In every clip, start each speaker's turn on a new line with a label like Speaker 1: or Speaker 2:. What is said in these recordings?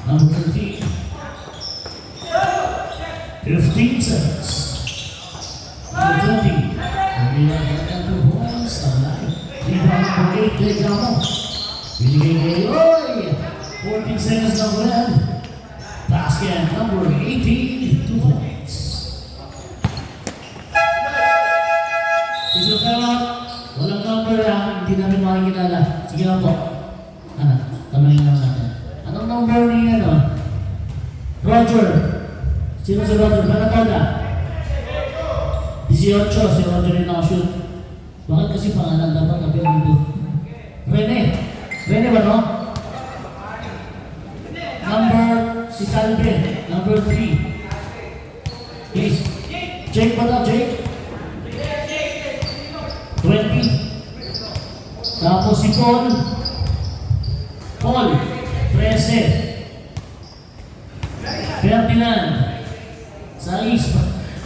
Speaker 1: Number 13. 15 seconds. Number 20. Pamila ng 2 points. Alay. Rebound number 8. Greg Gamo. Binigay kay Oy. 14 seconds na win. Basket number 18. 2 points. Isang fella. Walang number hindi namin makikilala. Sige lang po. Tanongin lang natin. Anong number niya Roger. Sino si Roger? Manatola. 18. Si Roger yung nakashoot. Bakit kasi pangalan dapat nabi ang mundo? Rene. Rene ba no? Number si Salve. Number 3. Please. Jake ba daw? Jake? 20. Tapos si Paul. Paul. 13. Ferdinand. 6.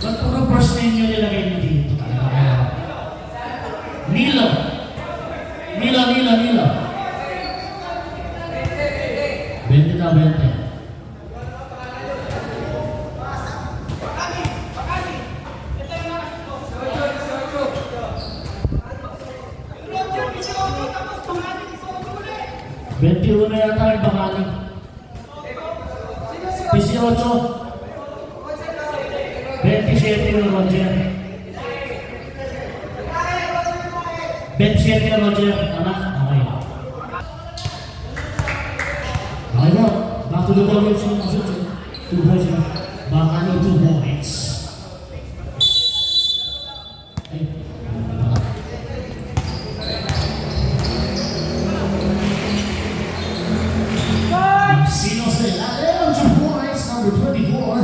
Speaker 1: Ba't puro first name nyo nilagay nyo dito? Nilo. Nilo. 20 na 20. Una yata yung Bakani. 18. 27 yung Roger. 27 yung Roger. Anak, okay. Okay mo. Back to the ball games yung masuk. 2 points na. Bakani 2 points. Number 24.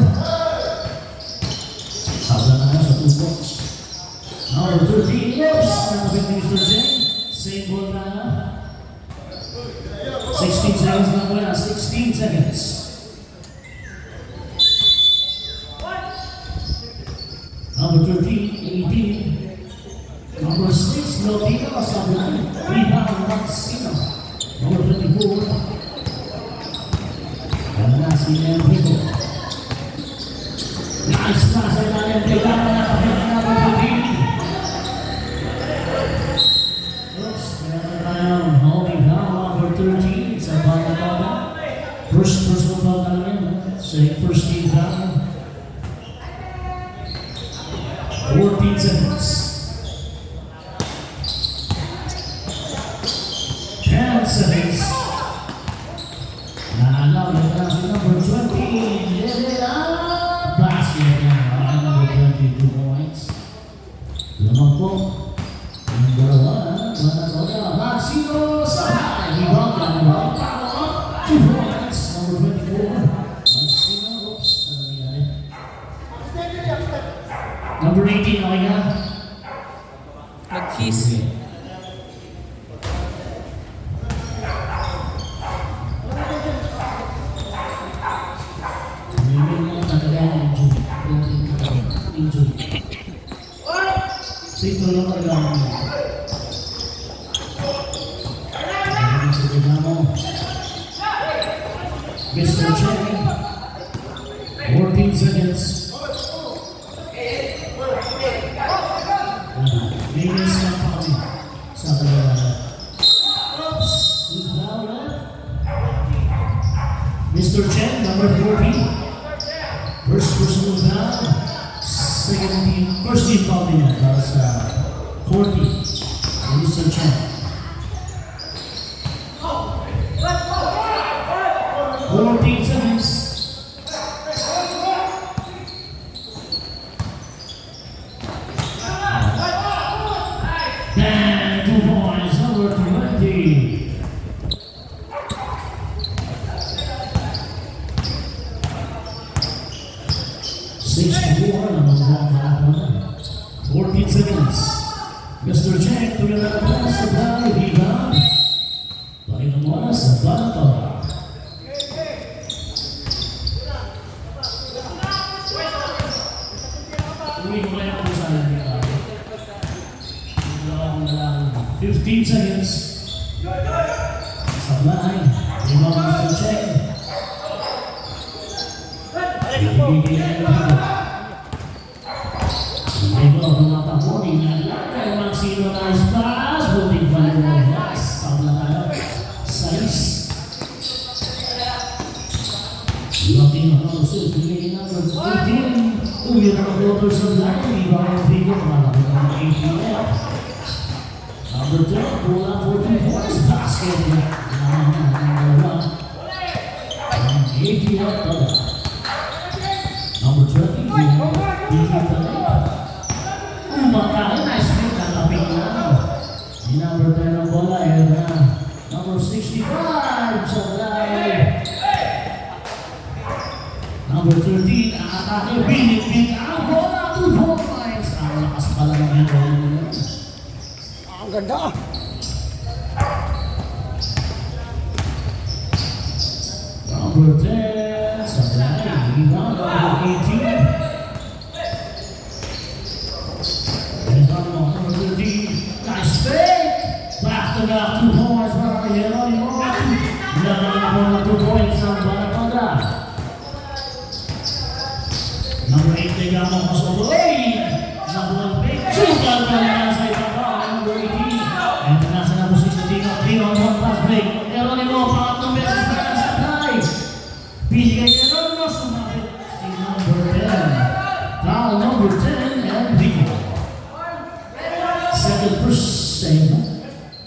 Speaker 1: Sabla na sa 2 points. Number 13. Oops! Number 15 Mr. Jen. Same ball na. 16 seconds na muna. 16 seconds. Number 13. 18. Number 6. Lotino. Sabla. Rebound. Maxino. Number 24. Si Enrico. Nice pass sa ilalim. Kailangan na number 13. Oops. Meron tayong holding down number 13 sa Bangkota. First personal foul namin. Sa first team down. 14 seconds. 10 seconds. Now number 20, live it up. Basket now, number 22 points. Lamang po. Number 1, Manatola. Maxino Sahay. Rebound number 2 points. Number 24. Maxino. Oops. Ano nangyari? Number 18, okay na?
Speaker 2: Nag-kiss.
Speaker 1: Sito lang kailangan mo. Mr. Chen. 14 seconds. Linis na pa kami sa kailangan. Oops! Who's down left? Mr. Chen, number 14. First personal down. Second team, first team foul niya para sa 40. Mr. Chen. 14 seconds. And 2 points, number 20. Number 14 seconds. Mr. Jack, tuloy na naman sa bahay. Rebound. Balik na muna sa Bangkota. Uwi ko kaya po sa akin. 15 seconds. Sa bahay. Rebound Mr. Jack. Ibigay na ito. Ito, tumatakbo. Inalagay ang Maxino. Nice pass. Buting pa rin ang pass. Pabla tayo. Size. Looking at also, bigay number 18. Umira na floater sa line. Iba ang figure. Malaki ang ATF. Number 10, pull out 14 points. Basket. Number ATF. Number 20, umatake, nice hit, nakaping lang. Di number 10 ang bola, ayan na. Number 65, Sablay. Number 13, ang atake, binit ang bola, 2 points. Ang lakas pala ng hero nila.
Speaker 2: Ang ganda!
Speaker 1: Number 10, Sablay. Rebound, number 18. Nice fake! Back-to-back 2 points para kay Jeronimo. Laban na po ng 2 points ng Balapada. Number 8, Legamo Kasoboy. Number 1 fake. Super pa na sa ibaba. Number 18. And nasa number 6 na Tino. Tino on 1 pass break. Jeronimo, pangatlong beses pa na sa try. Pili kay Jeronimo. Sumapit si number 10. Foul number 10 and Vigo.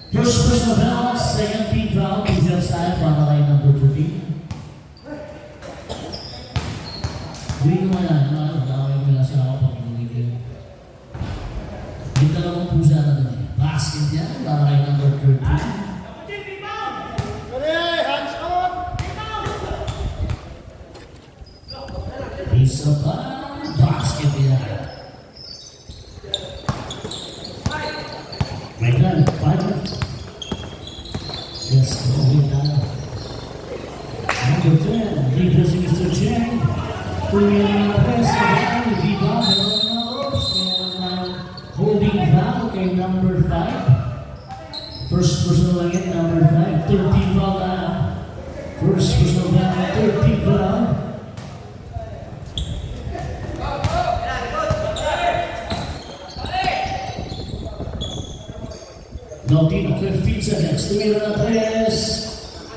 Speaker 1: First personal foul, second team foul, Israel Style, para kay number 13. Hindi ko yan, nakakawin mo lang siya ako pag pinigil. Yung dalawang pusa na doon eh. Basket yan, para kay number 13.
Speaker 2: Hands on!
Speaker 1: Isa pa, basket yan. My God, 5. Yes, going down. Number 10, defense Mr. Cheng. Pulling the press, the rebound, the ropes, and holding foul kay number 5. First personal again, number 5. 13 foul na. First personal foul, 13 foul. Notino, 15 seconds. Tumira na 3.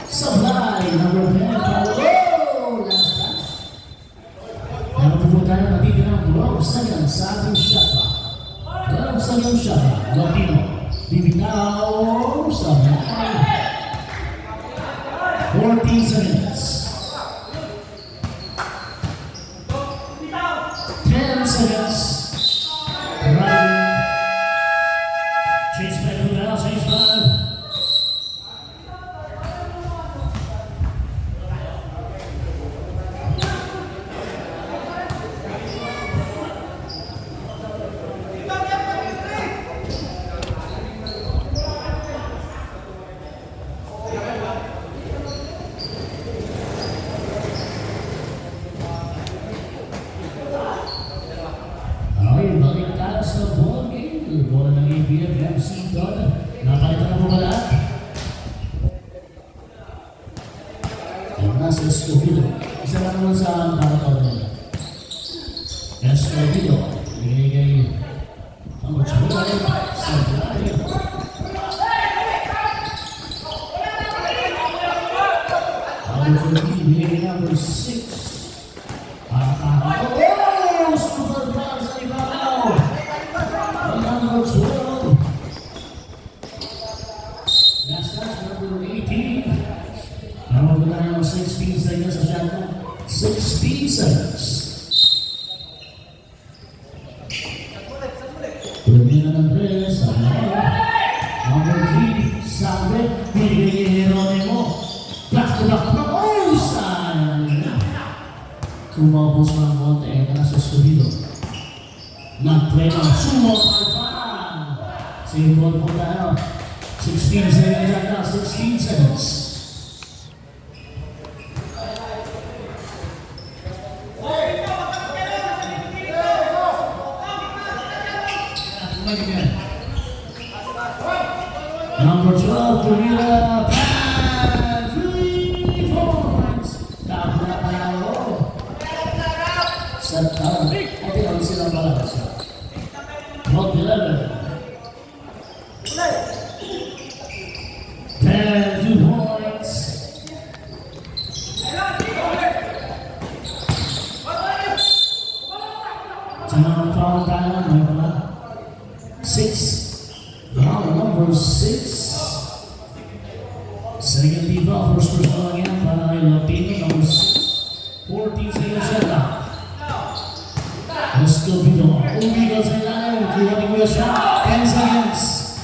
Speaker 1: Sablay, number 10. Oh! Last touch. Napupunta tayo natitira ng 12 seconds sa ating shot clock. 12 seconds shot clock. Notino, bibitaw. Sablay. 14 seconds. 10 seconds. Right. Chase back to the house, chase back. Okay, balik tayo sa ball game. Bola ng ABF FC doon. Napalitan na po ba lahat? Yung nasa Escobedo. Isa lang naman sa para nila. Escobedo. Bigay kay number 12. Sablay. Number 14. Bigay kay number 6. Oh! Super foul sa ibabaw! Number 12. Last touch, number 18. Number 16 seconds sa shot clock. 16 seconds. Pumila ng 3. Sablay. Number 3. Sablay. Bigay kay Jeronimo. Back to back na. Oh! Saan? Kumabos ng konti. Ito na sa Escobedo. Nag-play ng sumo. Same ball po tayo. 16 seconds at now. 16 seconds. Number 12, Pumila. 3 points. Tapos na tayo. Jangan foul tayo, may pala. 6. Round number 6. Second diva, first person again para kay Latino, number 6. 14 seconds shot clock. Escobedo, umigil sa ilalim, kuha ni Kuya shot, 10 seconds.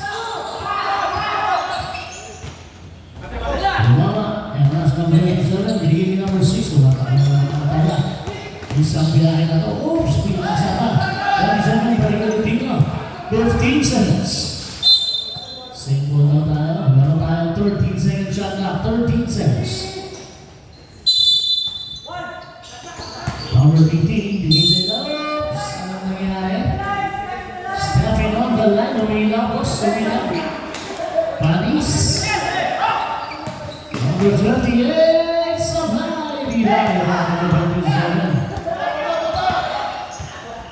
Speaker 1: Lumama, and last number 7, binigay ni number 6, wala ka na nakatala. Isang biyahe na to, oops, pinasa ka. 27, balik na Latino, 15 seconds. Single na tayo, meron tayong 13 seconds shot clock, 13 seconds. Number 18, binigay sa ilalim. Stepping on the line, umilapos, Panis. Number 28, Sabay, Vidal, number 27.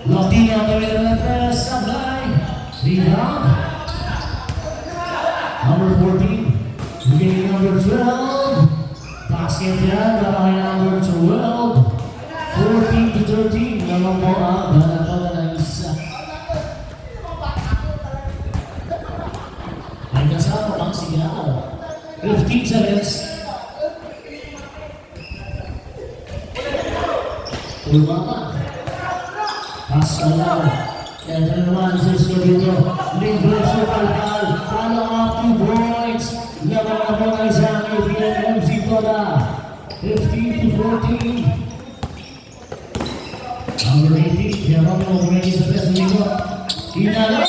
Speaker 1: Latino, number 3, Sabay, Vidal. Number 14, beginning number 12. Basket yan, lalaki number 12. 14 to 13, naman po ang bala ng isa. May kasama pang sigaw. 15 seconds. Lumama. Pascal lang. Kaya ito naman sa Escobedo. Libre sa Palcal. Follow up 2 points. Laban na po ng isang APM MC Toda. 15 to 14. Number 18, Jeromo Moreno sa best linggo. Hinalo!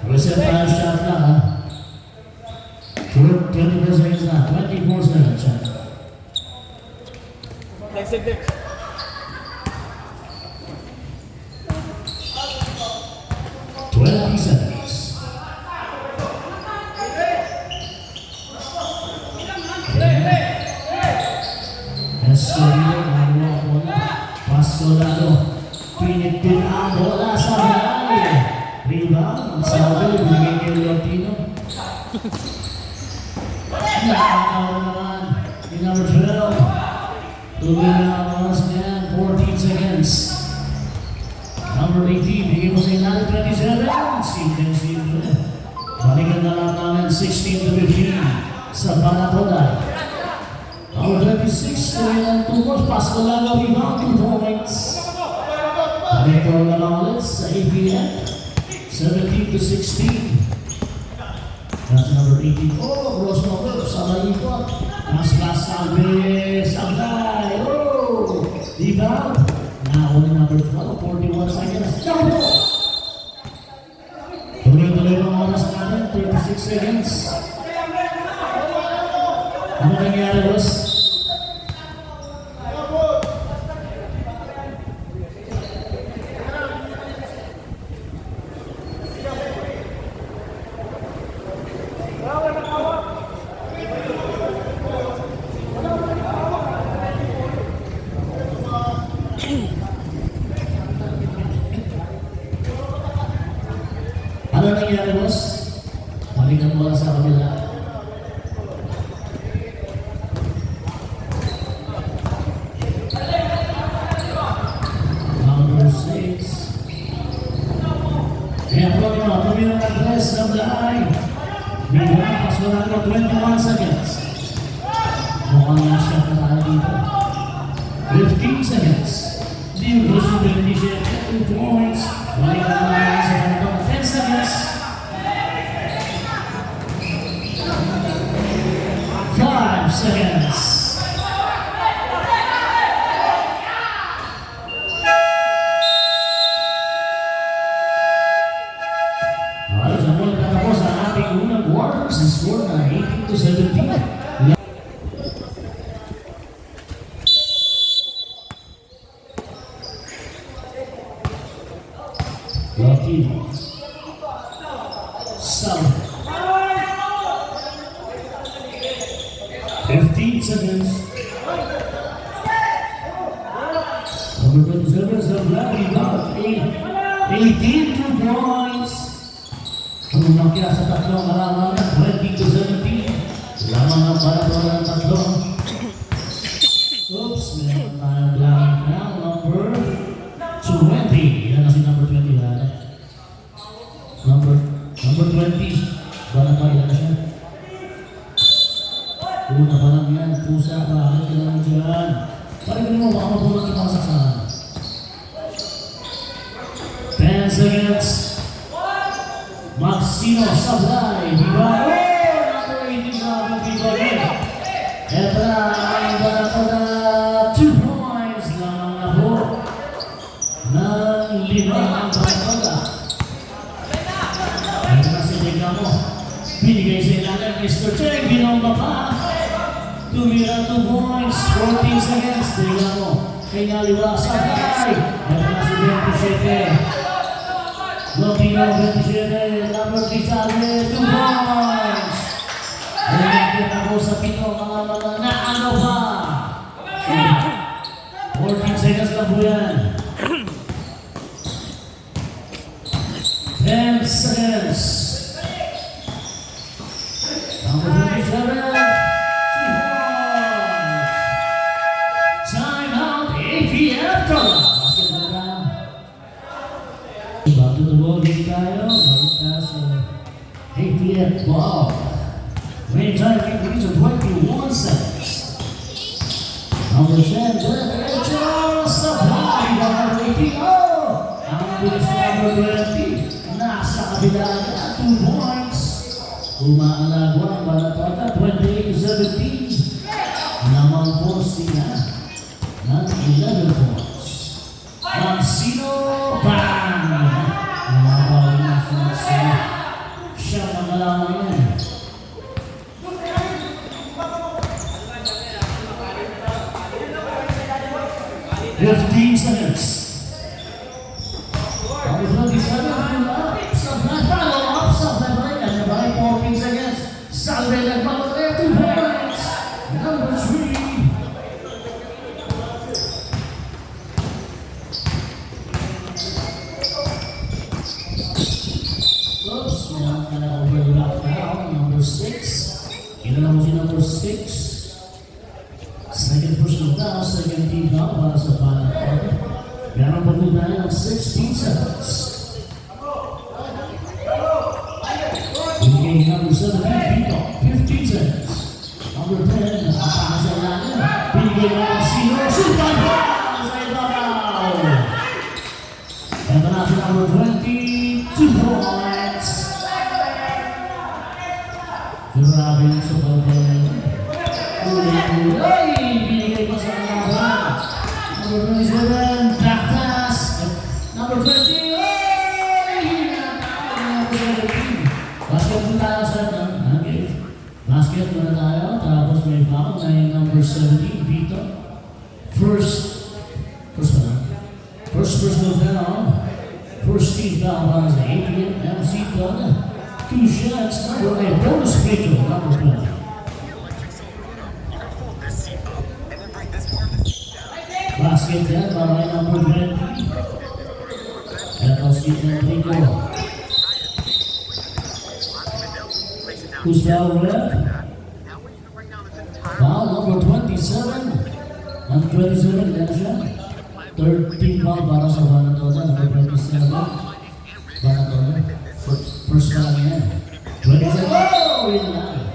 Speaker 1: Reserva shot na. 24 seconds na. 24 seconds shot.
Speaker 2: Exit there.
Speaker 1: 20 seconds. Escobedo, nakuha ang bola. Pascolado, pinipin ang bola sa balay. Rebound, sabi, binigay kay Latino. Nakakaw naman, ni number 12. Tuloy na ang oras niyan, 14 seconds. Number 18, bigay mo sa ilalim, 27. Simple. Balikan na lang namin, 16 to 15 sa Banatoda. Number 26, tuloy ng 2 points. Pascolado, rebound, 2 points. Balikan na lang ulit sa APM. 17 to 16. That's number 18. Oh, cross over. Sabay ikot. Mas Sabi. Sabay. Oh! Rebound. Now, only number 12. 41 seconds. Double! Tuloy-tuloy ng oras natin. 36 seconds. Ano nangyari, boss? Ano nangyari, boss? Balikan mo lang sa kabila. Number 6. Kaya po nyo, tumira ng press ng lahay. Bigyan, paswala ko 21 seconds. Mukhang nasa ka tayo dito. 15 seconds. Di gusto din ni Jeff 2 points. Balikan mo lang sa kabila. 10 seconds. 5 seconds. Ayos ang mula katapos ang ating unang quarter sa score na 18 to 17. Latino. South. 15 seconds. Number 27 is a bloody got 18 points. Tumulong kaya sa tatlong halaman, 20 to 17. Lamang ang para ng tatlong. Oops, meron tayong blank now. Number Una pa lang yan, pusa, bakit ka lang dyan? Parang mo, baka mabulang ibang saksahan. 10 seconds. Maxino Sablay, Bibayo, number 18, grabe Bibayo. Eto na, ang bata na 2 points lamang na po ng 5 ang bata. Eto na si Degamo. Binigay sa ilalim, Mr. Cheng, binomba pa. Tumira 2 points, 14 seconds. Degamo, kinaliwa Sablay. Eto na si 27. Lopino 27, number 3 Chavez, 2 points. Nalagyan ako sa pito, mga na ano pa. 14 seconds lang po yan. 10 seconds. Number 27, 2 points. Time out, APF Tola. Basketball na. Back to the ball game tayo. Balik tayo sa APF ball. Main time increase of 21 seconds. Number 10, Derecho Sablay. Number 18, oh! Ang bilis na number 20. Nasa kabila na 2 points. Umaalagwa ang Balatota, 28-17. Namang po sila ng 11 points. Maxino Bang! Mga na sila. Siya magalaman yan. 15 seconds. Number 27, Sablay, follow up, Sablay pa rin. Kanya ba ay 14 seconds. Sablay nagbago tayo, 2 points. Number 3. Oops, meron ka na overlap now. Number 6. Ito na mo si number 6. Second personal foul, second team foul para sa Balatota. Meron pa po tayo ng 16 seconds. Binigay number 17, Pito, 15 seconds. Number 10, nakapaka sa ilalim. Binigay ng Maxino, super foul sa ibabaw. Ito na si number 20, 2 points. Grabe yung sa pagkakas. Uy! Binigay pa sa kanya. Number 27, back pass. Number 20, basket muna tayo sa okay. Basket muna tayo. Tapos may foul na yung number 17, Vito. First personal foul. First team foul para sa APM. MC Tola. 2 shots. Number 8, bonus Vito. Number 20. Basket yan, para kay number 20. Ito si Enrico. Who's foul left? Foul number 27. Number 27, yan siya. Third team foul para sa Balatota. Number 27. Balatota. First foul yan. 27. Oh! Yun lang.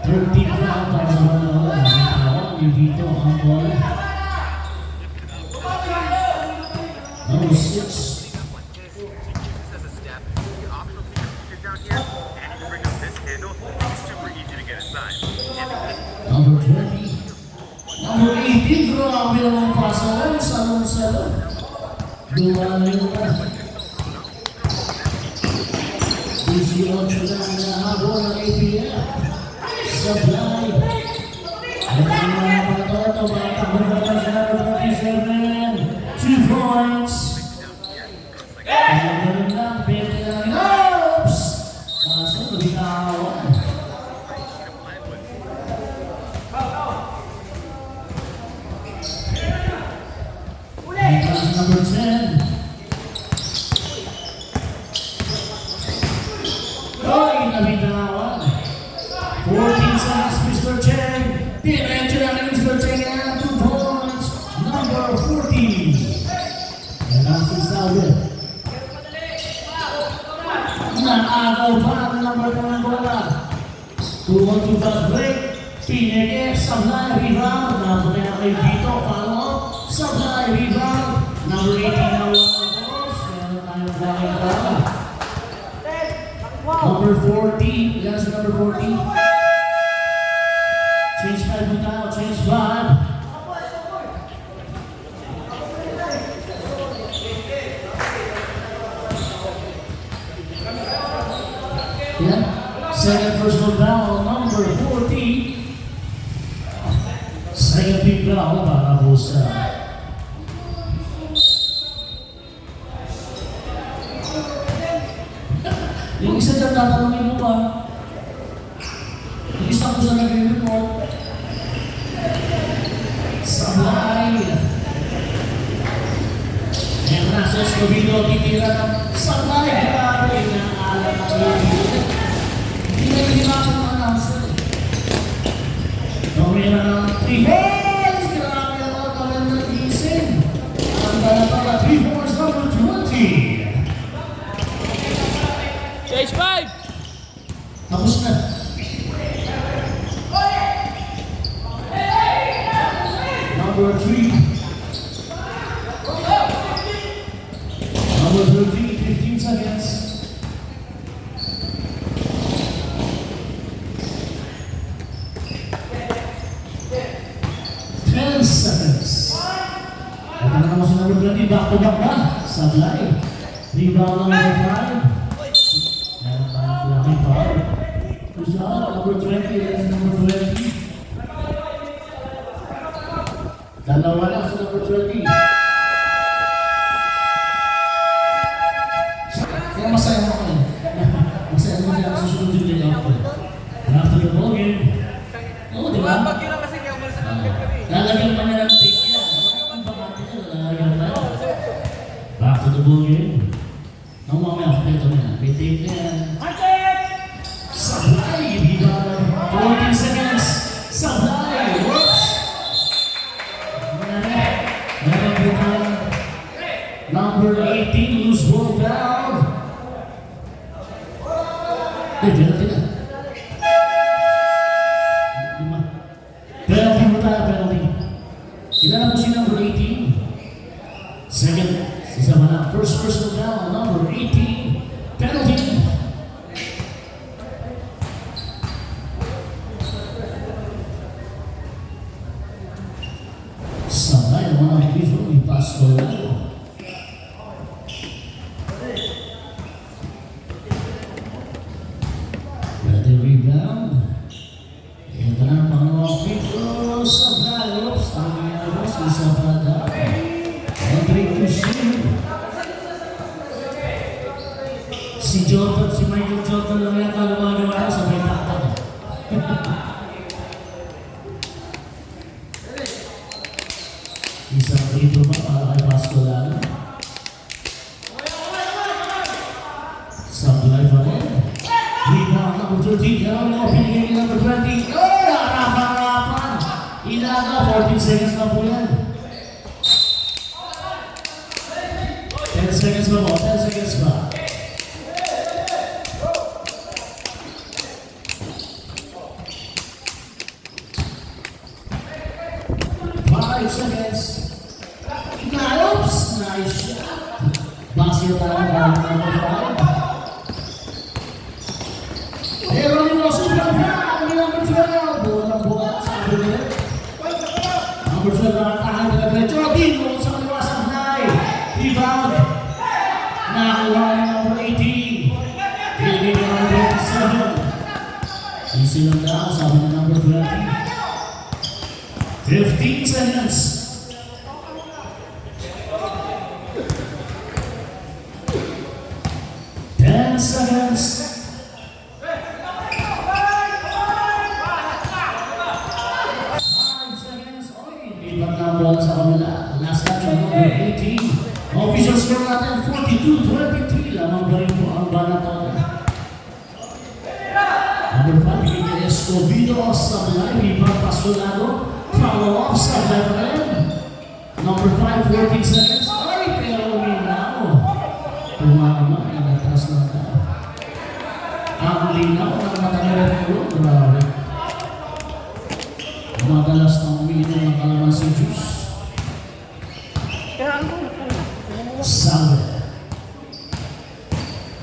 Speaker 1: Third team foul para sa Balatota. May tawag ni Vito ang ball. Number 6. Number 20. Number 18. Grabe naman pasalan. Salong-salong. Dumayo na. 18 lang nahabol ng APF. Sablay. At ang mga Balatota, matakbong na pa siya. 27. 2 points. Kaya ganun lang, pwede lang. Oops! Kaso, nabitawan. Number 10. Oy, nabitawan. 14 seconds, Mr. Cheng. Diretso na rin, Mr. Cheng. 2 points. Number 14. And after Saudi. Naagaw pa ang number 1 ng bola. 2-1-2 fast break. Pineke, sablay, rebound. Napunta na kay Vito, follow. Sablay, rebound. Number 18 na Wangos. Meron tayong blocking foul. Number 40. Ilan sa number 40? Change 5 mo tayo. Change 5. Yeah. Second personal foul, number 40. Second big foul para po sa yung isa dyan tatanungin mo ba? Yung isa ko sa nag-report. Sablay. Ayan na, sa Escobedo, titira ng sablay. Grabe na alam ng Escobedo. Hindi na hinimakan ng announcer. Nomera ng 3 balls. Grabe ang mga kalang nag-isin. Ang balabala, 3 balls, number 20.
Speaker 3: Stage 5!
Speaker 1: Tapos na. Number 3. Number 13, 15 seconds. Ito na naman si number 20, back to back ba? Sablay. Rebound number 5. Meron tayong blocking foul. Gusto ka, number 20, that's number 20. Dalawa lang sa number 20. Kaya masaya mo ako eh. Masaya mo siya susunod yung din ako. After the ball game. Oo, di ba?
Speaker 3: Bagyo lang kasi kaya umalis ang agad kami.
Speaker 1: Lalagyan pa niya ng tape niya. Ang bakante niya, lalagyan pa. Back to the ball game. No, mamaya, ito na. May tape niya yan. Sablay! Diba? 14 seconds. Sablay! Whoops! Meron po na number 18, loose ball foul. Penalty na. Penalty mo tayo, penalty. Ilan na po si number 18? Second, sisama na. First personal foul, number 18. Penalty. Sabay naman ang visual ni Pastor Lalo. Ready rebound. Ito na ang pangalawang free throw. Sabay. Oops. Ang nangyari si Sabada. Rodrigo Fusil. Si Jordan, si Michael Jordan lang yan kalumagawa sa may taktak. Isang free throw pa para kay Pastor Lalo. Sablay pa rin. Rebound number 13. Yan ang pinigay ni number 20. Oh! Harapan-harapan. Ilaga. 14 seconds na po yan. 10 seconds pa po. 10 seconds pa. Oops! Nice shot. Basket tayo para number 5. Pero ni mo super foul ni number 12. Buwan-buwan sa akin. Number 12 nakatahan na diretso. Dino sa kaliwasang high. Rebound. Nakakuha ni number 18. Pinigay ni number 27. Easy lang daw, sabi ni number 20. 15 seconds. 10 seconds. 5 seconds. Oy, lipat na ang bola sa kanila. Last touch on number 18. Official score natin, 42-23. Lamang pa rin po ang Banatone. Number 5, Miguel Escobedo sa live. Ibang Pasolado. Follow off sa live. Number 5, 14 seconds. Oy, pero uminaw. Tumama, inatas lang ka. Ang linaw ng matanggal ng ulo. Grabe. Madalas na umiinom ng kalamansi juice. Salve.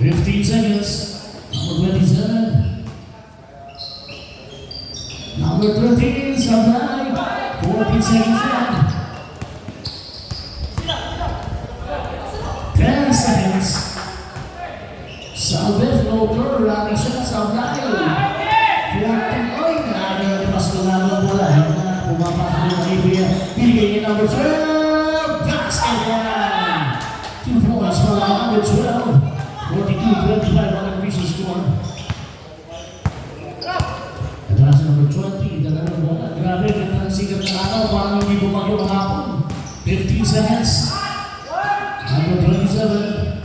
Speaker 1: 15 seconds. Number 27. Number 13, Sablay. 14 seconds left. 10 seconds. Salve, floater, running shot, Sablay. 14, oy, nakakalipas ko lang ang bola. Pumapasok yung Olivia. Binigay niya number 12. Basket line. 2 points for number 12. 42-25 on the recent score. Ito na sa number 20. Ganda ng bola. Grabe, ganda ng sigat ng araw. Parang hindi bumagyo ang hapon. 15 seconds. Number 27.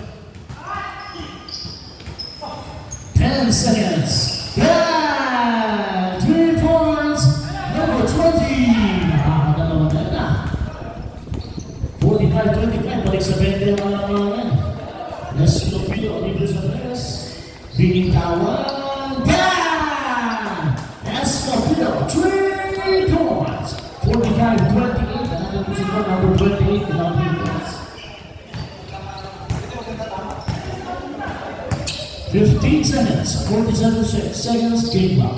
Speaker 1: 10 seconds. Yeah! 3 points. Number 20. Nakakadalawa na. 45-25. Balik sa 20 ang mga Escopido, Libres Andres, Binitawan, bam! Escopido, 3 points, 45-28, another position number 28, without points. 15 seconds, 47 seconds, game clock.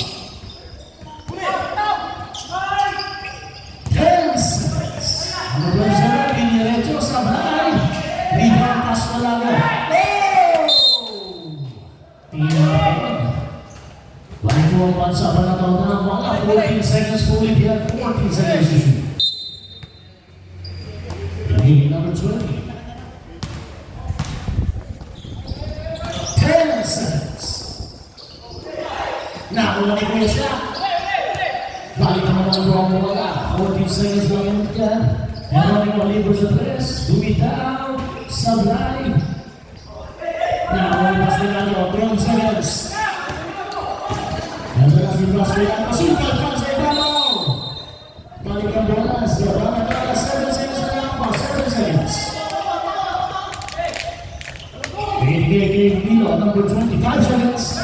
Speaker 1: 10 seconds, number 7, Pinirecho, Sablay, rebound pass na lang. Balik po ang bansa pa na taon na mga 14 seconds po ulit yan. 14 seconds to shoot. Game number 20. 10 seconds. Nakulang po siya. Balik naman ang buwang mga 14 seconds lang yung dyan. Meron yung Libres sa tres. Dumitaw. Sablay. Nakulang pas nila yung 12 seconds. Nandiyan si Blasquez, pasultan pa sa ibabaw. Balik ang bola, Sierra Madala, 7 seconds na lang pa, 7 seconds. Binigay Milo, number 25 seconds.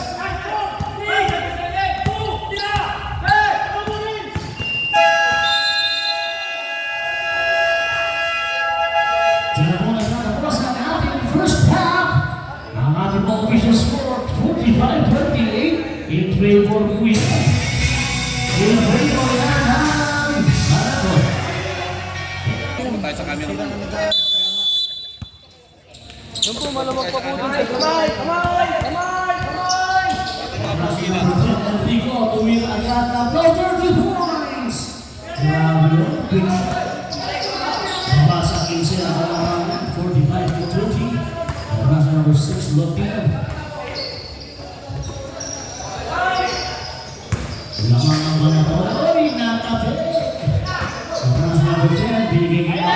Speaker 1: Diyan po nagtatapos ang ating first half. Ang ating mga official score, 45-28. In favor of Queen. In favor of Marathon.
Speaker 3: Tayo sa camera. Doon po, malamang pa po dun sa kamay! Kamay! Kamay! Kamay!
Speaker 1: Enrico, tumira agad na floater, 2 points. Grabe yun, quick shot. Nabasa 15 ang kalamangan, 45-30. Nabasa number 6, Lopino. Lamang ang mga bola. Oy, natapit! Sobrang number 10, binigay niya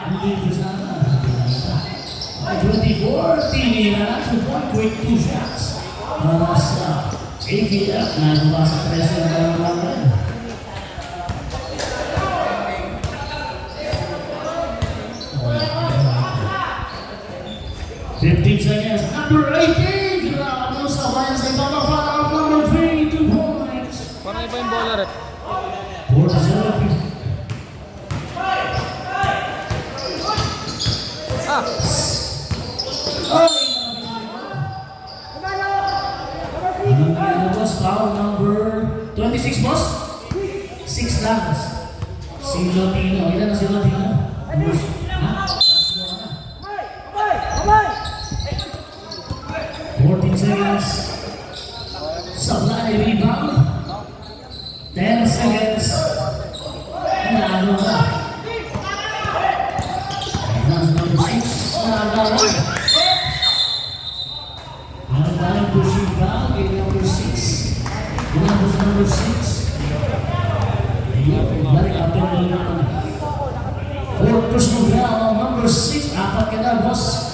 Speaker 1: ang dito sana. 24, tinira na 2 quick 2 shots. Para sa ATF na nabasa 13 ang kalamangan. Seconds, number 18. Grabe sa bayan sa ibang para number 3, 2 points.
Speaker 3: Parang iba yung bola rin.
Speaker 1: 47. Anong foul number 26, boss? 6 lang. Si Lotino. Ilan na si Lotino? Ha? 14 seconds. Sablay rebound. 10 seconds. Nalo na. Number 6. Nalo na. Ano ba yung pushing back? Number 6. Number 6. Balik after the rebound. 4 personal foul. Number 6. Apat ka na, boss.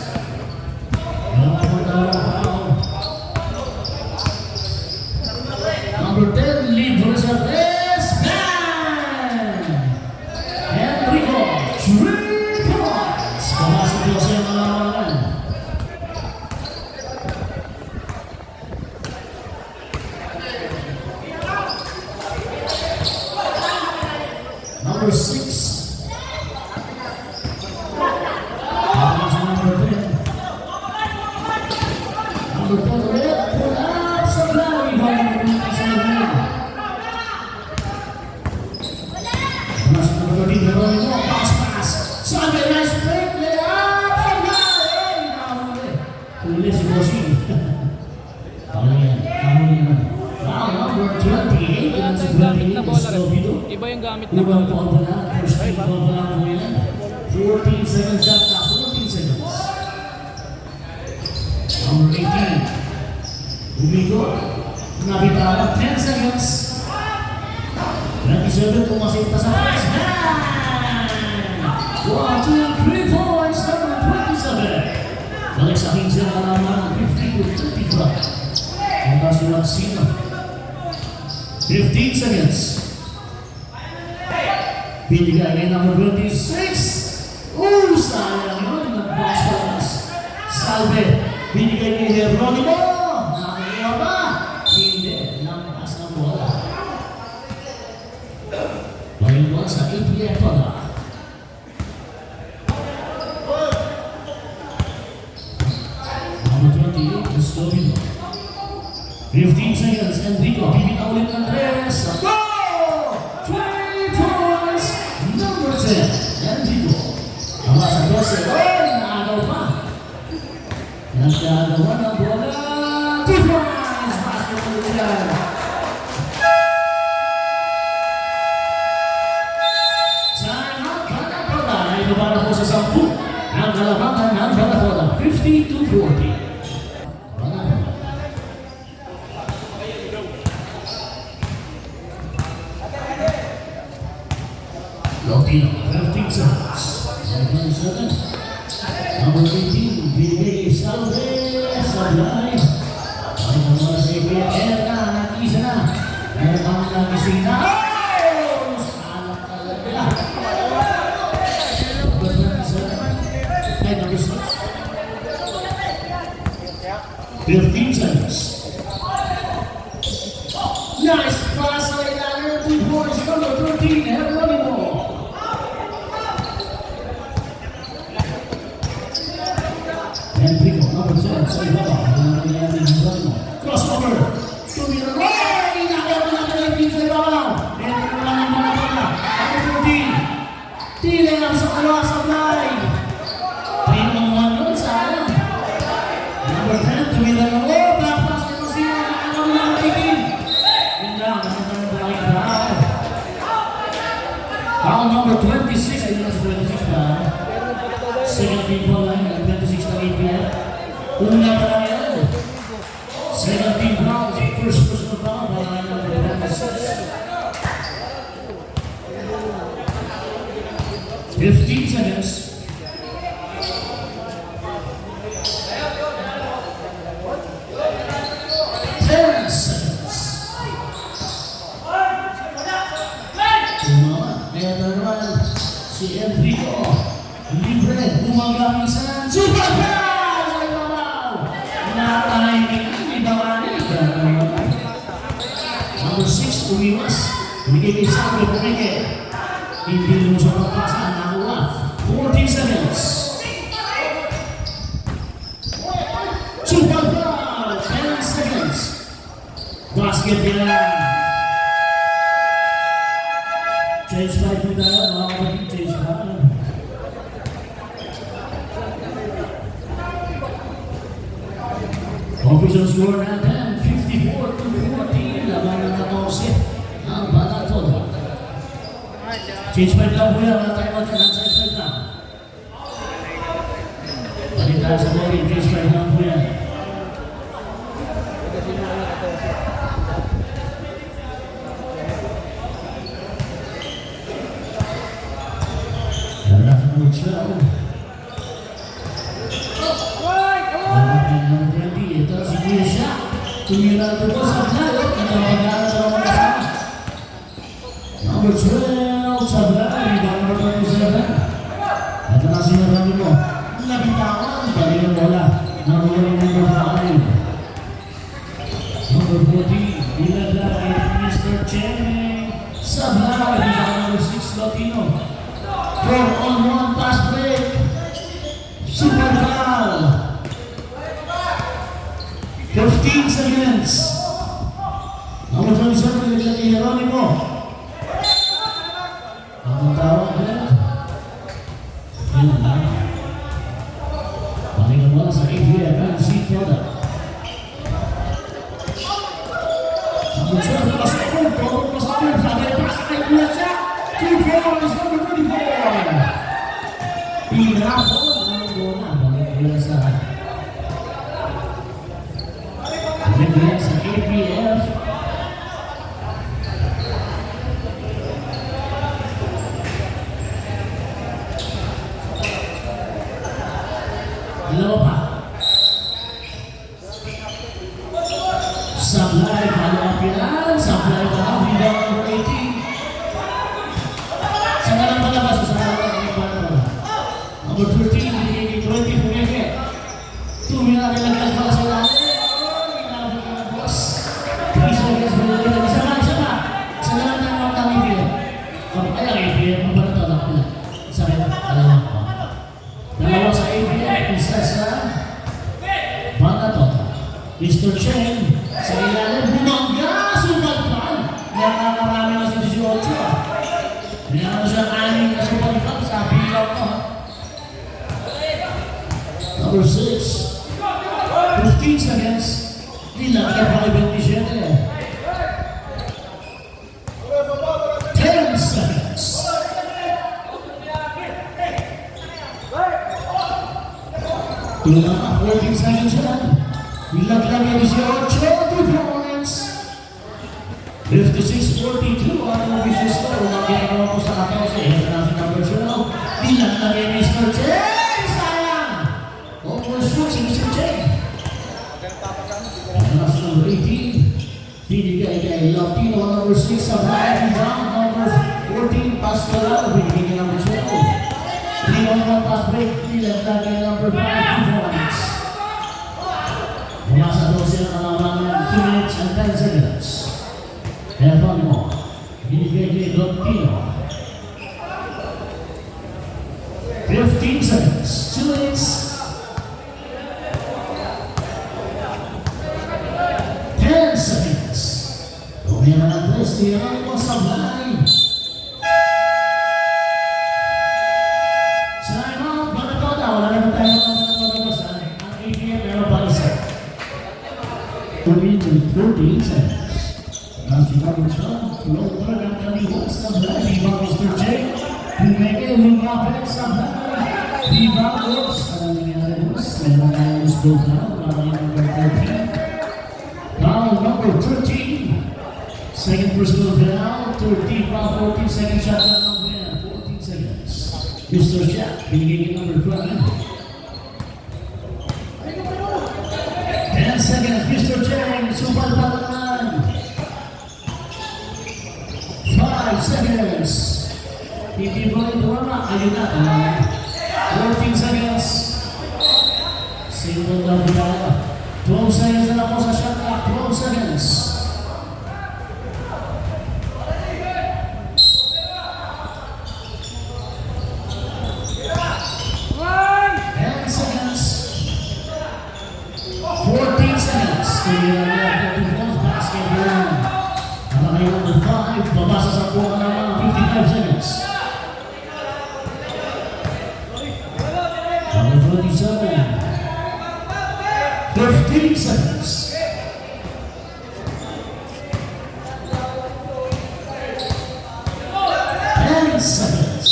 Speaker 1: Number 10, Libres Andres, bam! Enrico, 3 points. Pumasok po siya mga lawanan. number 6. Tapos number 10. Number 10 ulit. Pull up sa lawi. Bago naman sa lawi. Mas number 13. Meron mo. Pass. Sabi, nice break. Lay up sa lawi. Nahuli. Huli si Bossing. Nahuli naman. Wow, number 28. Ilan si 28. Escobedo.
Speaker 3: Iba yung gamit na
Speaker 1: Ibang po ang pala. First team po ang pala po yan. 14 seconds shot na. 14 seconds. Number 18. Umigo. Nabitawan. 10 seconds. 27. Pumasok pa sa first man. 1, 2, 3 points. Number 27. Balik sa 15 na kalaman. 50 to 35. Mula si Laksina. 15 seconds. Binigay kay number 26. Sayang yun. Nag-box pass. Salve. Binigay kay Geronimo. Nakakuha ba? Hindi. Lampas ng bola. Balik bola sa APF pala. Number 28. Escobedo. 15 seconds. Enrico. Bibita ulit ng 3. Go! 3 points. Number 10. Enrico. Tama sa 12. Naagaw pa. Nagkagawa ng bola. 2 points. Basketball yan. Time out. Balapola. Ito para po sa 10. Ang kalabangan ng Balapola. 50 to 40. Lotino, 15 seconds. 7. Number 18, binigay Salve, Sablay. Ay, naman si Pierre na, nag-isa na. Mukhang nagising na. Salat talaga. Number 27. Ay, number 6. 15 seconds. Nice pass sa ilalim. 2 points, number 13, Geronimo. Enrico, number 10, sa ibaba. Crossover. Tumira. Ay! Nakagawa natin ang team sa ibaba. Enrico lang ang mga bola. Number 14. Tila lang sa kalawa sa blind. 3-1 yun, sayang. Number 10, tumira lang. Backpass ni Masina. Nakagawa na ang team. Yun lang, nakagawa na ang crowd. Foul number 26. Ayun na sa 26 pa. Second team ball line. 26 na APL. Una pa lang yan. Second team foul. First personal foul. Bala number 26. 15 seconds. Si Enrico, libre, gumagamit sa super pass! Ay, babaw! Nakaliming ang ibawani. Number 6, umiwas. Binigay kay Salve, Pumike. Hindi mo sa pagpasan, nakuha. 14 seconds. Super foul! 10 seconds. Basket yan. Change by po tayo, mga kapatid. Change by. Official score natin, 54 to 14. Laban ng 14 ang Balaton. Change by lang po yan. Wala tayo natin ang change by lang. Balik tayo sa body. Change by lang po yan. Tumira ito po sa Blay. Number 12 sa Blay. Number 27. Ito na sinasabi mo. Nabitawan. Bali ng bola. Number 5. Number 14. Ilagay Mr. Cheng sa Blay. Number 6 Latino. 4-on-1 pass break. Super foul. 15 seconds. Number 27, nila kay Jeronimo. Ang tawag din. Yun lang. Palingan mo sa ABF and C product. Number 12, pasapur. Todo pasapur. Sabi pasok kay Kuya siya. 2 points, number 24. Pinapon. Ang bola. Balik sa ABF. Dalawa pa. Sablay, follow-up yan. Sablay pa lang. Rebound number 18. Sa ngalang palabas. Sa ngalang palabas. Number 13, binigay ni 20. Pumeke. 2 minutes nilaglag pa sa lahat. Inabot ka na, boss. 3 seconds. Isa pa. Sa ngalang ng mga tanging video. Kaya ABF. Mabalat ito. Isa rin. Dalawa sa ABF. Isa sa Banatot. Mr. Chen sa ilalim, bumangga, subalpan. Nakakarami na sa 18. Mayroon siya 6 na subalpan sa bilang ko. Number 6. 15 seconds. Nilagyan pa kay 27. 10 seconds. Tula na, 14 seconds yan. Nilaglag yung 18, 2 points. 56-42, ang vicious score. Unang ginagawa ko sa 14. Ito na si number 12. Nilaglag yung Mr. Chen. Sayang! Almost shoot si Mr. Chen. Ito na si number 18. Binigay kay Latino, number 6 sa right rebound. Number 14, Pascal. Binigay kay number 12. 3-on-1 pass break. Nilaglag kay number 5, 2 points. Mula sa 12 na nalaman 2 minutes and 10 seconds. Evan mo, binigay kay Latino. 15 seconds, 2 minutes. 10 seconds. Tumira ng 3, tira mo sa blind. Sa ino, Banatoda, wala naman tayo mga sa ang ABF, meron pa isa. 14 seconds. Nasi Robin Sean, floater ng kaliwas sa blind. Rebound Mr. J. Bumeke, lumapit sa blind. Rebound Wolves. Anong nangyari Wolves? Meron tayo gusto na. Maraming number 13. Foul number 13. Second personal foul. 13 foul, 14 second shot na number 14 seconds. Mr. Jack, binigay number 12. 10 seconds, Mr. Cheng, supal pa naman. 5 seconds. Hindi mo rin tuwama, ayun na. 14 seconds. Single down the ball. 12 seconds na ako sa shot clock, 12 seconds. Babasa sa buwan ng mga 55 seconds. Number 27. 15 seconds. 10 seconds.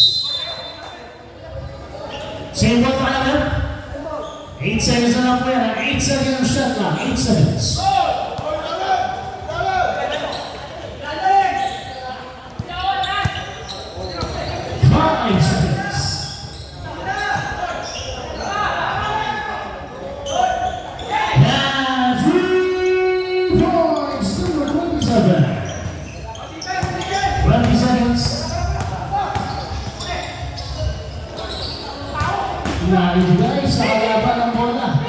Speaker 1: Same one pa natin. 8 seconds na lang po yan. 8 seconds ang shot lang. 8 seconds. 5 seconds. And 3 points. Number 27. 20 seconds. Naibigay sa kalaban ng bola.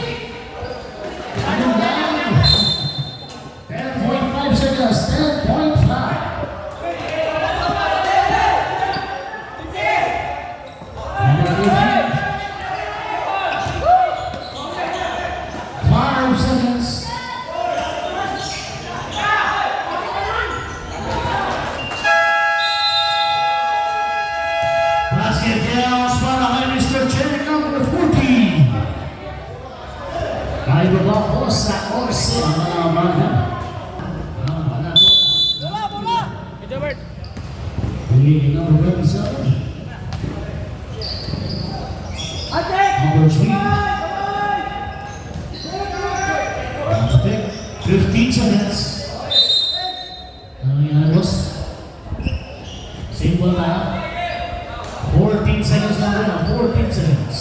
Speaker 1: Anong daan? 10.5 seconds. 10.5. Basket downs para kay Mr. Chen, number 40. Kahit ba po sa Orsi ang malaman. Ang panato.
Speaker 3: Medyo Bert.
Speaker 1: Huli ng Robinson. Number 3. Nakapit. 15 seconds. Ano yan, boss? Simple na. 14 seconds na rin. 14 seconds.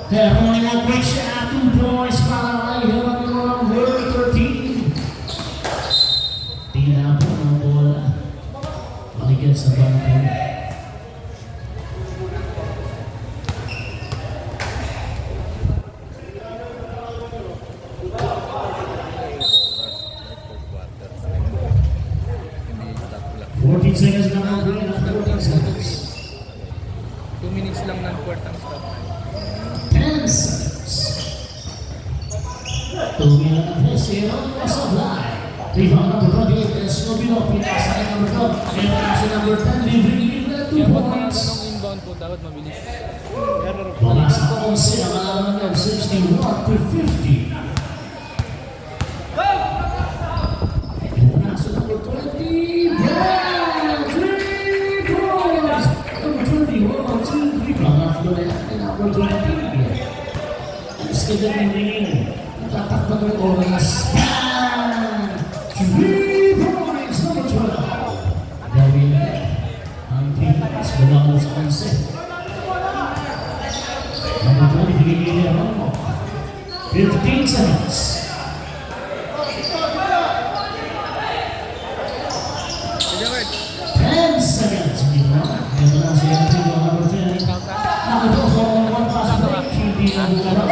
Speaker 1: Kaya kung mga break siya, 2 points para kay Hiram number 13. Tingnan po ng bola. Maligyan sa bangko. Fourteen seconds na lang. 14 seconds.
Speaker 3: 2 minutes lang ng fourth ang stop.
Speaker 1: 10 seconds. Tumira na po si Ron Sablay. Rebound number 28, Escobino. Pinasa ay number 12. And kasi number 10, libre na 2
Speaker 3: Kaya pag mga
Speaker 1: points.
Speaker 3: ganong inbound po, dapat mabilis.
Speaker 1: Wala sa 11 ang alaman ng 61 to 50. Pinasa number 20, Brown. 3 points. Number 20, 1, 2, 3. Pangatlo na yan, number 20. Schedule ng ringing. Natatakpan ng oras. Bang! 3 points, number 12. Gawin na ang Pilipinas. Bumangon sa 11. Number 20, bigay mo. 15 seconds.
Speaker 3: Medyo Bert.
Speaker 1: 10 seconds. Ito na si Anthony, number 10. Nakatuto ang 1 pass break. Hindi na bukala.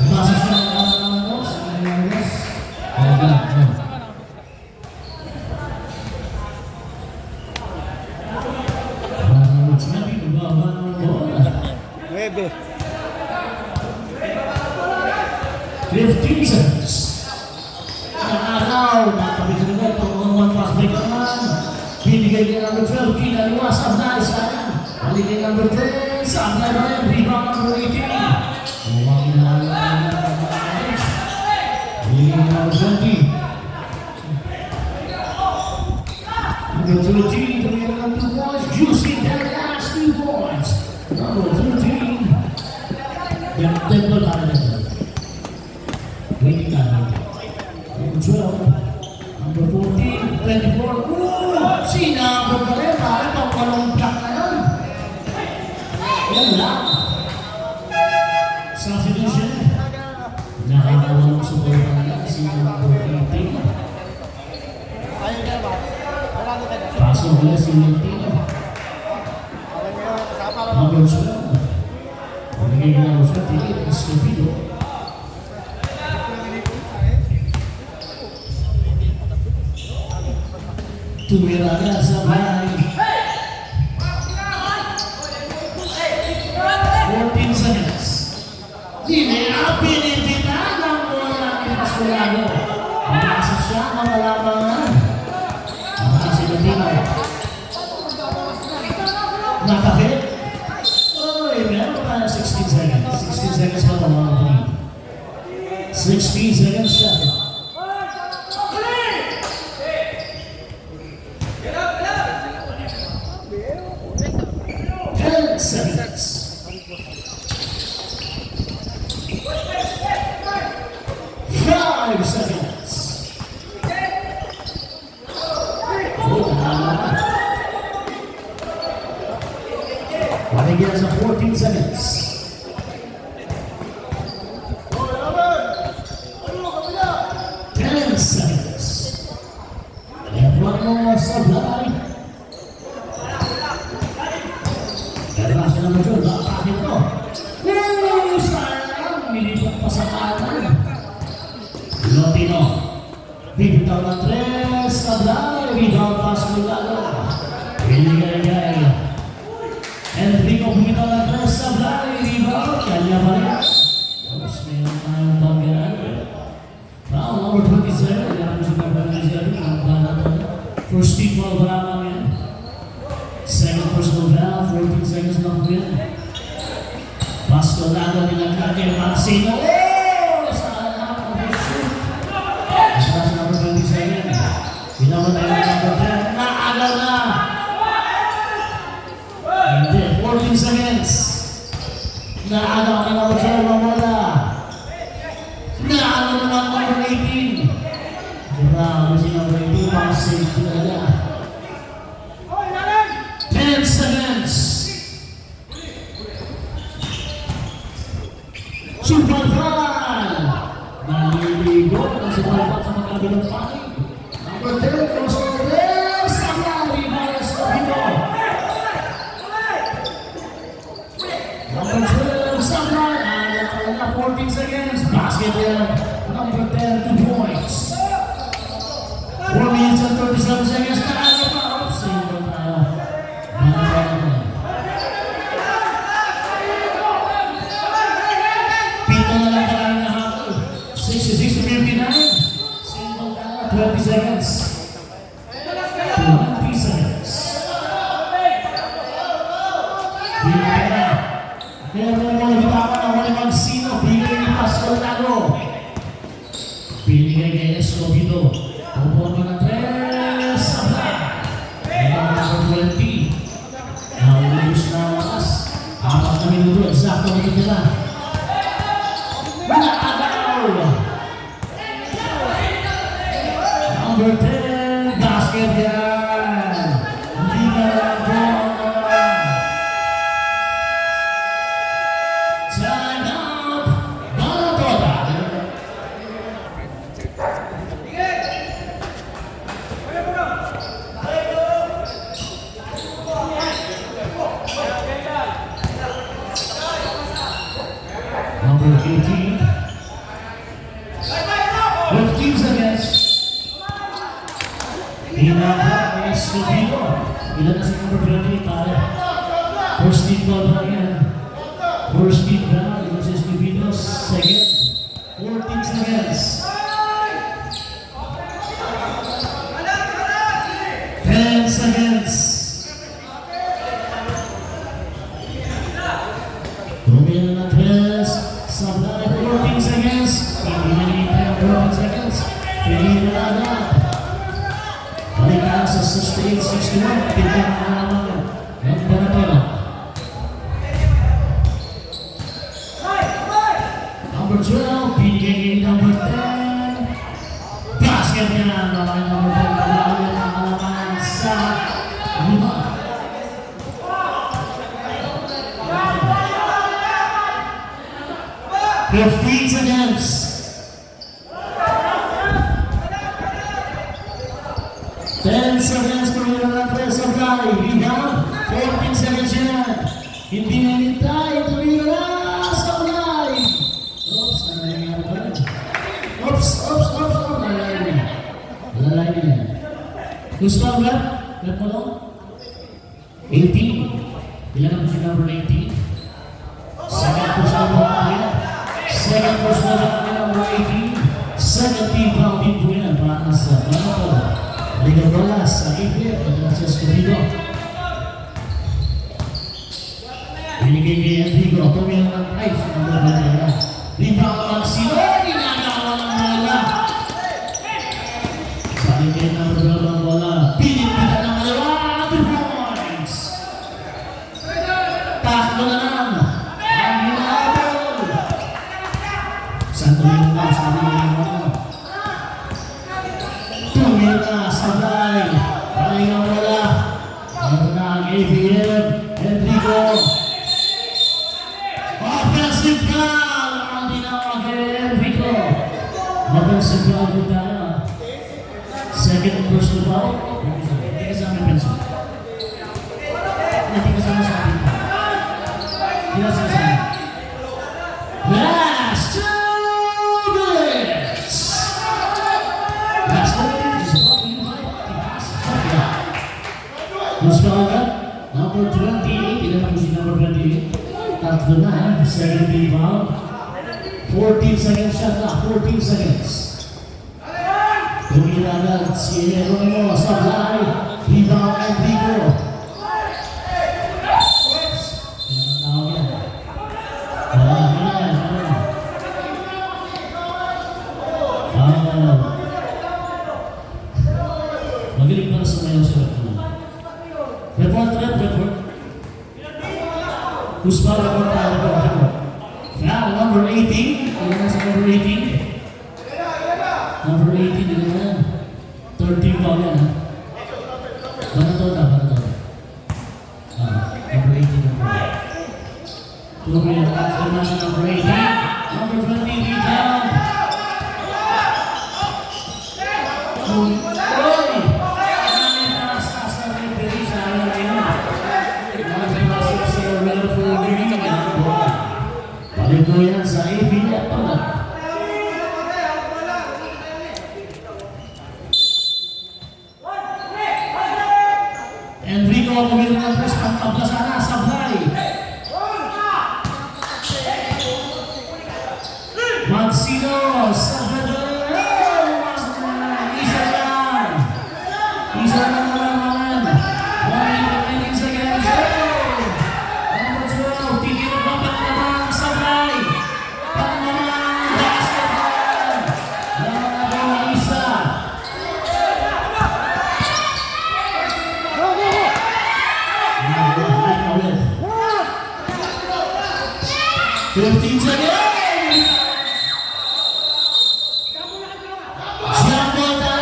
Speaker 1: Basa siya ng mga sa mga sinabi, baba ng bola.
Speaker 2: 9.
Speaker 1: 15 seconds. Nakalaw, nakabit sa lugar, pang 1 pass break naman. Binigay niya number 12, kinaliwa, Sablay, sayang. Baligay number 10, Sablay ba yan, rebound number 18. Umangin na lang ang number 20. Number 13, bigyan ng 2 points. Juicy, that last 2 points. Number 13. Denver para Denver. Waiting ka na. Number 12. Number 14, 24. Sinabot ka rin. Bakit ang walong block na yun? Yan lang. Substitution. Nakakawalong suporta na si number 18.
Speaker 2: Ayaw niya ba? Wala na kayo.
Speaker 1: Pasok nila si Miltino.
Speaker 2: Ayaw niya kasama lang.
Speaker 1: Number 12. Pagiging number 38, Escobido. Tumira na sa bahay. 14 seconds. Pinipinitinan ang bola ni Pascolano. Pumasa siya ang malabangan. Si Miltino. Nakapit. Oy, meron pa 16 seconds. 16 seconds pa pa mga team. 16 seconds siya. 10 seconds. 5 seconds. Paligyan sa 14 seconds. 10 seconds. Everyone more Sablay. Ganda siya naman dyan. Bakit to? Sayang. Nilipat pa sa kanan. Lotino. Bibitaw ng 3. Sablay. Rebound pass mula. Binigay. Enrico bumitaw ng 3. Sablay. Rebound. Kanya pa rin. Tapos meron tayong banggaan. agad nilaglag kay Maxino. Oh! Sa anak ng shoot. Isa sa number 27. Pinamatay ng number 10. Naagaw na. Hindi. 14 seconds. Naagaw na number 12 ang bola. Naagaw na number 18. Grabe si number 18. Mga safety talaga. 10 seconds. Super Fan! Naliligo ang Super Fan sa magkabilang panig. Number 10, crossover, Sakari Balas Capino. Number 12, Sakari, ayaw ka na 14 seconds. Basket yan. Number 10, 2 points. 4 minutes and 37 seconds. Nakala pa. Oops, single tayo. Pito na lang parang nahapol. 66 to 59. Single tayo. 20 seconds. 20 seconds. Bigay na. Kaya mo nagitapan ng wala Magsino. Bigay ni Pascal Tago. Binigay kay Escobedo. Pupon mo ng 3. Sabla. Number 20. Naulubos na ang wakas. 4 na minuto. Eksakto na nila. Nakagaw! Number 10. Basket yan. Hindi na lang po. Time out. Balatoda. Number 18. 15 seconds. Pinaka Escobedo. Ilan na si number 20 pare? First team ball na yan. First team ball. Ilan si Escobedo. Second. 14 seconds. 10 seconds. Tumira na 3. Sabla na 14 seconds. Hindi na nilita yung 14 seconds. Pinira na agad. Balikan sa 68-61. Pinira na naman. Ang Banatola. Number 12. Binigay kay number 10. Basket niya na. Number 10. Malawin ang kalaman sa 5. 15 seconds. 10 seconds tumira na 3 sa fly. Rebound. 14 seconds yan. Hindi na nintay. Tumira na sa fly. Oops, nangyayari pa rin. Oops. Lalay niya. Lalay niya. Gusto ang rep? Rep mo lang? 18. Ilan ang si number 18? Second push na po ang second push na po ang number 18. 17 pounding po yan para sa Banatola. Liga bola sa April, adalas sa Escobedo. Binigay kay Enrico, tumira ng 5 sa number 1. Rebound Magsino, ginagawa ng bola. Balik kay number 12 ang bola. Pinipitan ng dalawa, 2 points. Tatlo na lang. Ang hinabol. Santuin lang sa mga tumira sa fly. Paling ang wala. Ito na ang ABM. Enrico. Offensive foul. Ang tinawag kay Enrico. Offensive foul po tayo. Second personal foul. Hindi kasama yung pencil. Hindi kasama sa atin. Hindi kasama. Last 2 minutes. Last 2 minutes. Gusto ka? Number 28. Ilan na po si number 28? Tatlo na. Second rebound. 14 seconds shot na. 14 seconds. Tumira agad si Jeronimo sa fly. Rebound Enrico. Oops. Yan ang tawag yan. Who's para po tayo? Foul number 18. Ano na sa number 18? Number 18 din naman. 13 foul yan ha. Banatoda. Number 18 number 8. Two minutes number 18. Number 20 rebound. Paliguan sa AV at pala. Enrico Pumilo ng press pagpablasana sa Blay. Magsino sa Isa lang naman. 1 seconds. Number 12, tigil na naman sa Blay. Pangnaman, basketball. Naman isa. 15 seconds. Siang bola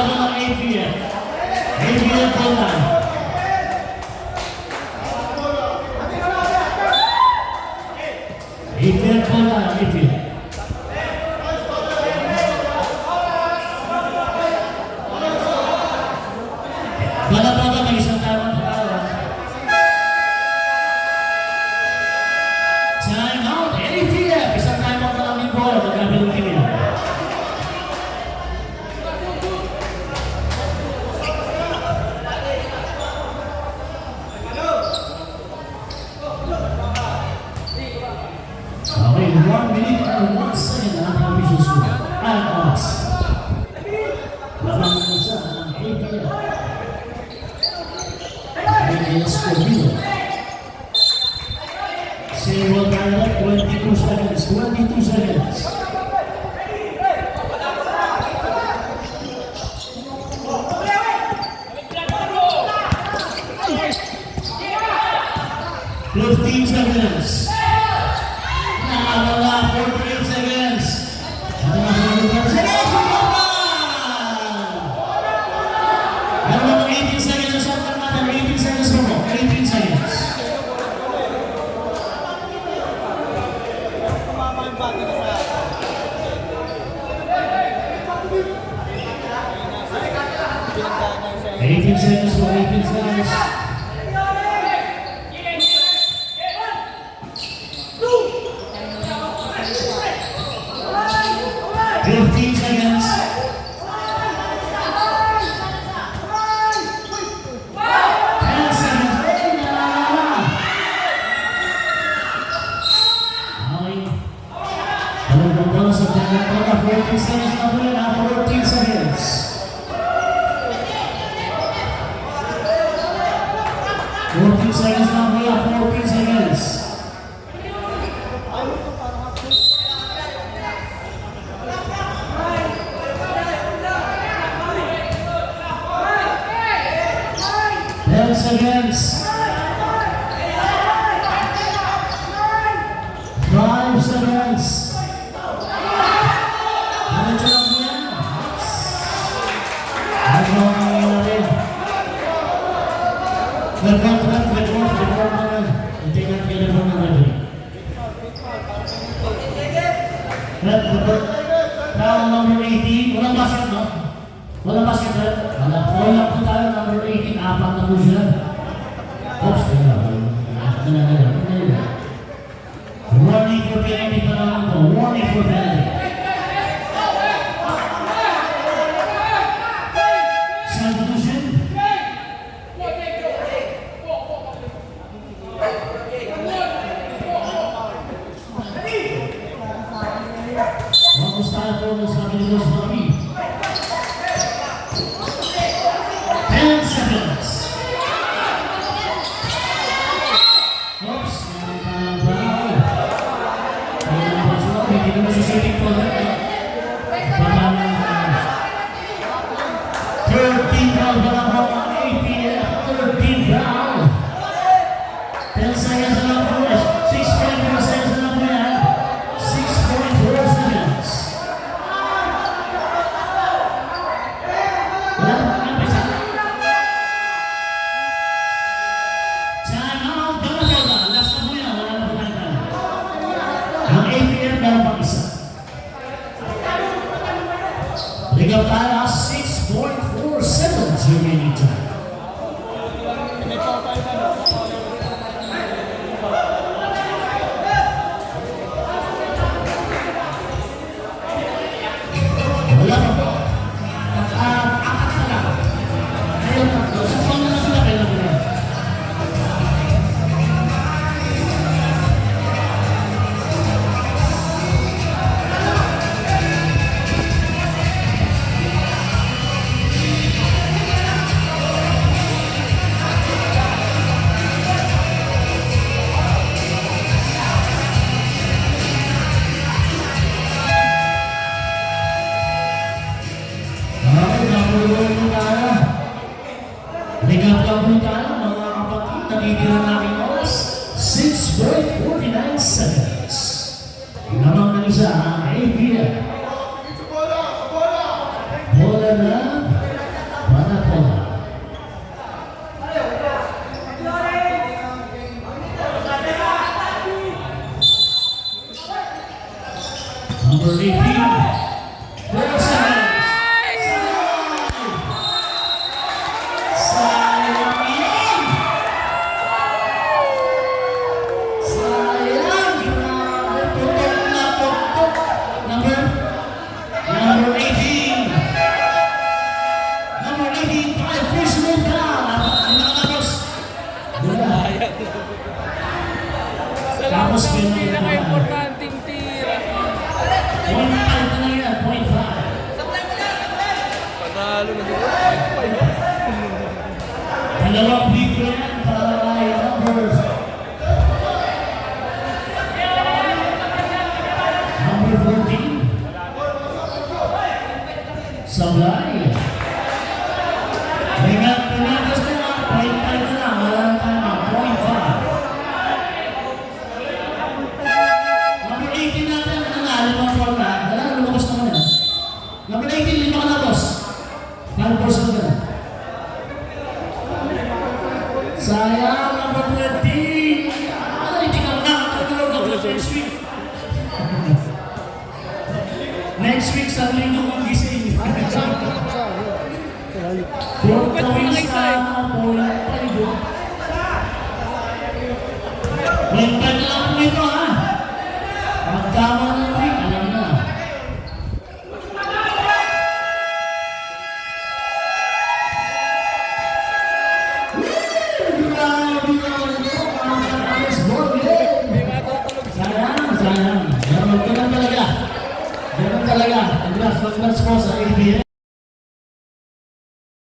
Speaker 1: ng APL. APL bola. APL bola, APL. Bala-bala may isang tamang pagkawa. Time out, APL. Isang tamang maraming bola. Magkabilong kanya. Okay, 1 minute and 1 second na ang official score. Ang oras. Lamang na isa ang APL. APL Scoville. Say well time 22 seconds. 22 seconds. Fifteen seconds. Nakawala 48 seconds. Ito na sa lugar. Meron mo 18 seconds sa shot natin. 18 seconds mo. 18 seconds.
Speaker 2: Tumama yung bata na sa...
Speaker 1: 18 seconds mo. 18 seconds. Seconds now, we have 14 seconds. Ten seconds. 5 seconds. Diretso lang po yan. Diretso lang po yan. Report naman. Hindi na telephone na natin. Report. Foul number 18. Walang basket, no? Walang basket, no? Foul lang po tayo. Number 18. Apat na po siya. Oops. Warning for penalty pa naman po. Warning for penalty. Substitution. Vamos tayo po sa Pilipinas Mami. 10 seconds. Oops. Hindi naman sa shooting po. 13 foul pa lang po ang APL. 13 foul. 10 seconds na lang po. Ikaw tayo, 6.4 seconds remaining time. Wala pa po. Apat na lang. Ngayon, tatlo. Sa phone na lang sila, kailan mo na. Okay, napuloy mo tayo. Recap lang po tayo, mga kapatid. Nabibira namin oras, 6.49 seconds. Lamang ng isa, ABM. Bola na, Banacola. Number 18, 4 seconds. Sayang yan! Sayang! Grabe! Tutok na tutok! Number 18! Number 18, 5 first move down! Ano nakatapos? Wala. Tapos
Speaker 3: Salamat ang
Speaker 1: pinag-
Speaker 3: pinaka-importanting tira.
Speaker 1: 0.5 na lang yan, 0.5.
Speaker 3: Panalo na dito.
Speaker 1: Dalawang big yan para kay number 14. Sablay. Dengan pinagas na lang, 0.5 na lang, wala nang tama, 0.5. Number 18 natin, ano na, 5 4 na, wala, lumabas naman yan. Number 18, 5 ka na, boss. 5% ka na. Sayang, number 20. Hindi ka makakatulog ako next week. Next week, sa linggo kong gising. Fourth points na, 0.5. 0.5 na lang po ito, ha? Pagkama ng week, alam na. Grabe naman ito, ang Alex Borges. Sayang, sayang. Ganun talaga. Ganun talaga. Congrats po sa ABS.